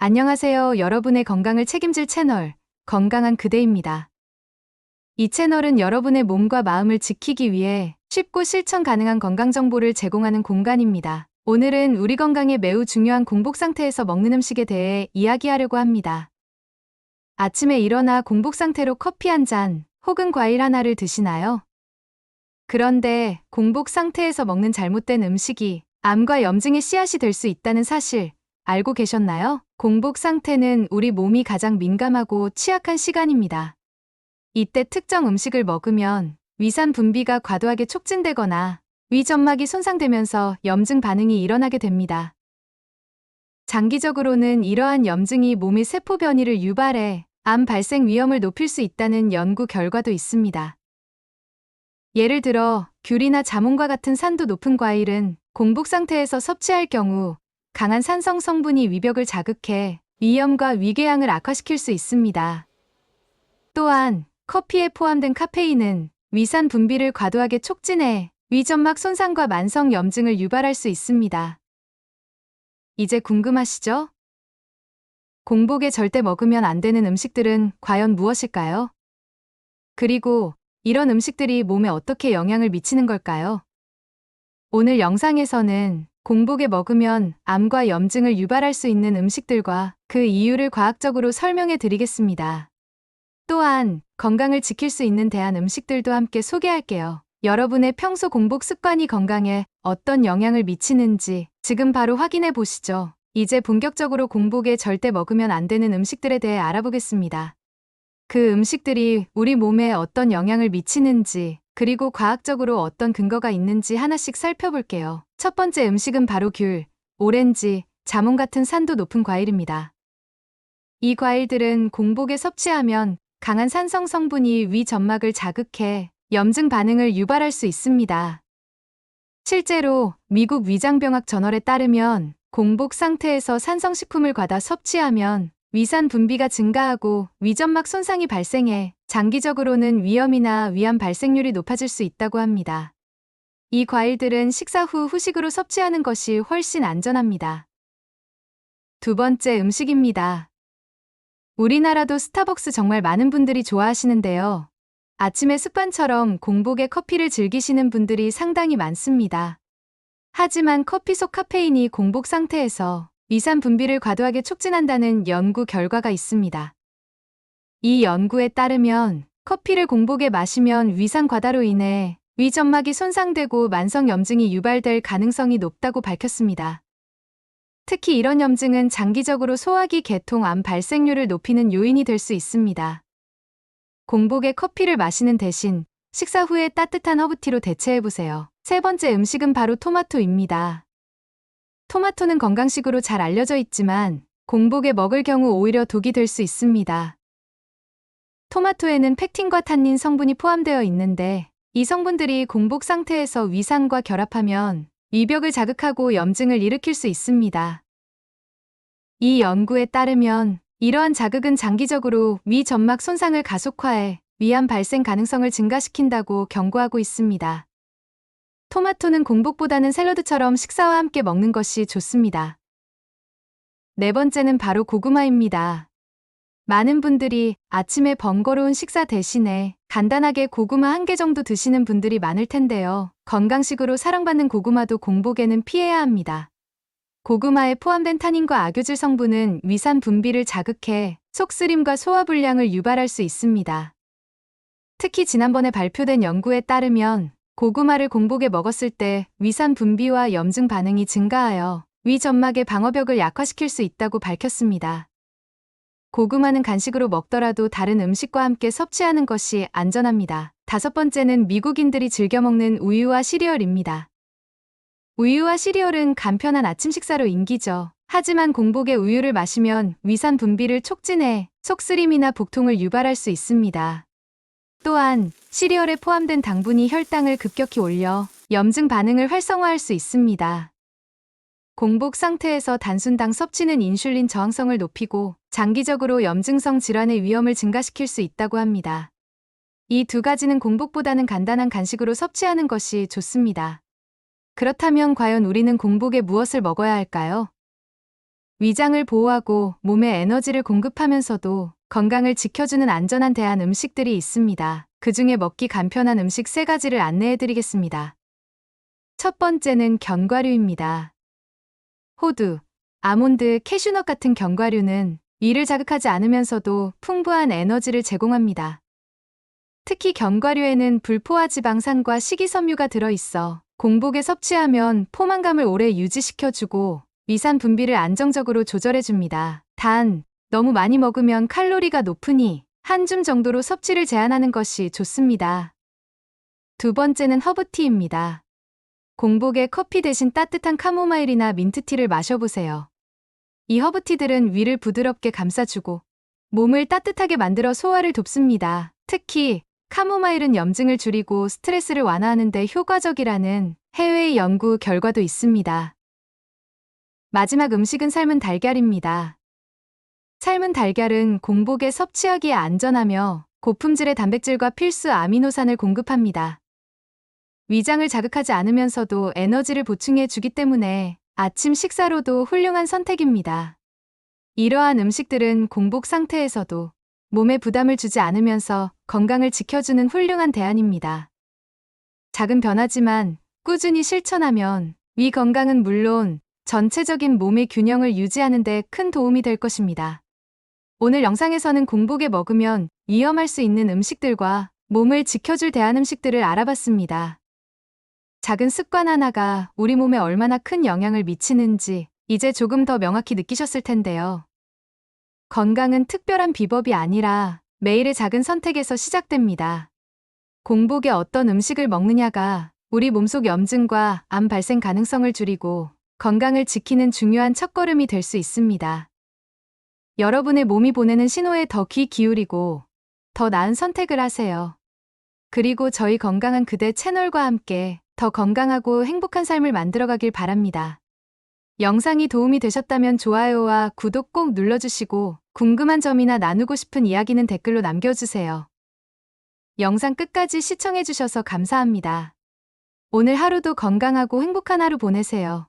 안녕하세요. 여러분의 건강을 책임질 채널, 건강한 그대입니다. 이 채널은 여러분의 몸과 마음을 지키기 위해 쉽고 실천 가능한 건강 정보를 제공하는 공간입니다. 오늘은 우리 건강에 매우 중요한 공복 상태에서 먹는 음식에 대해 이야기하려고 합니다. 아침에 일어나 공복 상태로 커피 한 잔 혹은 과일 하나를 드시나요? 그런데 공복 상태에서 먹는 잘못된 음식이 암과 염증의 씨앗이 될 수 있다는 사실 알고 계셨나요? 공복 상태는 우리 몸이 가장 민감하고 취약한 시간입니다. 이때 특정 음식을 먹으면 위산 분비가 과도하게 촉진되거나 위 점막이 손상되면서 염증 반응이 일어나게 됩니다. 장기적으로는 이러한 염증이 몸의 세포 변이를 유발해 암 발생 위험을 높일 수 있다는 연구 결과도 있습니다. 예를 들어 귤이나 자몽과 같은 산도 높은 과일은 공복 상태에서 섭취할 경우 강한 산성 성분이 위벽을 자극해 위염과 위궤양을 악화시킬 수 있습니다. 또한 커피에 포함된 카페인은 위산 분비를 과도하게 촉진해 위점막 손상과 만성 염증을 유발할 수 있습니다. 이제 궁금하시죠? 공복에 절대 먹으면 안 되는 음식들은 과연 무엇일까요? 그리고 이런 음식들이 몸에 어떻게 영향을 미치는 걸까요? 오늘 영상에서는 공복에 먹으면 암과 염증을 유발할 수 있는 음식들과 그 이유를 과학적으로 설명해 드리겠습니다. 또한 건강을 지킬 수 있는 대한 음식들도 함께 소개할게요. 여러분의 평소 공복 습관이 건강에 어떤 영향을 미치는지 지금 바로 확인해 보시죠. 이제 본격적으로 공복에 절대 먹으면 안 되는 음식들에 대해 알아보겠습니다. 그 음식들이 우리 몸에 어떤 영향을 미치는지 그리고 과학적으로 어떤 근거가 있는지 하나씩 살펴볼게요. 첫 번째 음식은 바로 귤, 오렌지, 자몽 같은 산도 높은 과일입니다. 이 과일들은 공복에 섭취하면 강한 산성 성분이 위 점막을 자극해 염증 반응을 유발할 수 있습니다. 실제로 미국 위장병학 저널에 따르면 공복 상태에서 산성식품을 과다 섭취하면 위산 분비가 증가하고 위점막 손상이 발생해 장기적으로는 위염이나 위암 발생률이 높아질 수 있다고 합니다. 이 과일들은 식사 후 후식으로 섭취하는 것이 훨씬 안전합니다. 두 번째 음식입니다. 우리나라도 스타벅스 정말 많은 분들이 좋아하시는데요. 아침의 습관처럼 공복에 커피를 즐기시는 분들이 상당히 많습니다. 하지만 커피 속 카페인이 공복 상태에서 위산 분비를 과도하게 촉진한다는 연구 결과가 있습니다. 이 연구에 따르면 커피를 공복에 마시면 위산 과다로 인해 위 점막이 손상되고 만성 염증이 유발될 가능성이 높다고 밝혔습니다. 특히 이런 염증은 장기적으로 소화기 계통 암 발생률을 높이는 요인이 될 수 있습니다. 공복에 커피를 마시는 대신 식사 후에 따뜻한 허브티로 대체해보세요. 세 번째 음식은 바로 토마토입니다. 토마토는 건강식으로 잘 알려져 있지만 공복에 먹을 경우 오히려 독이 될 수 있습니다. 토마토에는 펙틴과 탄닌 성분이 포함되어 있는데 이 성분들이 공복 상태에서 위산과 결합하면 위벽을 자극하고 염증을 일으킬 수 있습니다. 이 연구에 따르면 이러한 자극은 장기적으로 위 점막 손상을 가속화해 위암 발생 가능성을 증가시킨다고 경고하고 있습니다. 토마토는 공복보다는 샐러드처럼 식사와 함께 먹는 것이 좋습니다. 네 번째는 바로 고구마입니다. 많은 분들이 아침에 번거로운 식사 대신에 간단하게 고구마 한 개 정도 드시는 분들이 많을 텐데요. 건강식으로 사랑받는 고구마도 공복에는 피해야 합니다. 고구마에 포함된 타닌과 악유질 성분은 위산 분비를 자극해 속쓰림과 소화불량을 유발할 수 있습니다. 특히 지난번에 발표된 연구에 따르면 고구마를 공복에 먹었을 때 위산 분비와 염증 반응이 증가하여 위 점막의 방어벽을 약화시킬 수 있다고 밝혔습니다. 고구마는 간식으로 먹더라도 다른 음식과 함께 섭취하는 것이 안전합니다. 다섯 번째는 미국인들이 즐겨 먹는 우유와 시리얼입니다. 우유와 시리얼은 간편한 아침 식사로 인기죠. 하지만 공복에 우유를 마시면 위산 분비를 촉진해 속쓰림이나 복통을 유발할 수 있습니다. 또한 시리얼에 포함된 당분이 혈당을 급격히 올려 염증 반응을 활성화할 수 있습니다. 공복 상태에서 단순당 섭취는 인슐린 저항성을 높이고 장기적으로 염증성 질환의 위험을 증가시킬 수 있다고 합니다. 이 두 가지는 공복보다는 간단한 간식으로 섭취하는 것이 좋습니다. 그렇다면 과연 우리는 공복에 무엇을 먹어야 할까요? 위장을 보호하고 몸에 에너지를 공급하면서도 건강을 지켜주는 안전한 대한 음식들이 있습니다. 그중에 먹기 간편한 음식 3가지를 안내해드리겠습니다. 첫 번째는 견과류입니다. 호두, 아몬드, 캐슈넛 같은 견과류는 위를 자극하지 않으면서도 풍부한 에너지를 제공합니다. 특히 견과류에는 불포화 지방산과 식이섬유가 들어있어 공복에 섭취하면 포만감을 오래 유지시켜주고 위산 분비를 안정적으로 조절해줍니다. 단, 너무 많이 먹으면 칼로리가 높으니 한 줌 정도로 섭취를 제한하는 것이 좋습니다. 두 번째는 허브티입니다. 공복에 커피 대신 따뜻한 카모마일이나 민트티를 마셔보세요. 이 허브티들은 위를 부드럽게 감싸주고 몸을 따뜻하게 만들어 소화를 돕습니다. 특히 카모마일은 염증을 줄이고 스트레스를 완화하는 데 효과적이라는 해외의 연구 결과도 있습니다. 마지막 음식은 삶은 달걀입니다. 삶은 달걀은 공복에 섭취하기에 안전하며 고품질의 단백질과 필수 아미노산을 공급합니다. 위장을 자극하지 않으면서도 에너지를 보충해 주기 때문에 아침 식사로도 훌륭한 선택입니다. 이러한 음식들은 공복 상태에서도 몸에 부담을 주지 않으면서 건강을 지켜주는 훌륭한 대안입니다. 작은 변화지만 꾸준히 실천하면 위 건강은 물론 전체적인 몸의 균형을 유지하는 데 큰 도움이 될 것입니다. 오늘 영상에서는 공복에 먹으면 위험할 수 있는 음식들과 몸을 지켜줄 대안 음식들을 알아봤습니다. 작은 습관 하나가 우리 몸에 얼마나 큰 영향을 미치는지 이제 조금 더 명확히 느끼셨을 텐데요. 건강은 특별한 비법이 아니라 매일의 작은 선택에서 시작됩니다. 공복에 어떤 음식을 먹느냐가 우리 몸속 염증과 암 발생 가능성을 줄이고 건강을 지키는 중요한 첫걸음이 될 수 있습니다. 여러분의 몸이 보내는 신호에 더 귀 기울이고 더 나은 선택을 하세요. 그리고 저희 건강한 그대 채널과 함께 더 건강하고 행복한 삶을 만들어가길 바랍니다. 영상이 도움이 되셨다면 좋아요와 구독 꼭 눌러주시고 궁금한 점이나 나누고 싶은 이야기는 댓글로 남겨주세요. 영상 끝까지 시청해주셔서 감사합니다. 오늘 하루도 건강하고 행복한 하루 보내세요.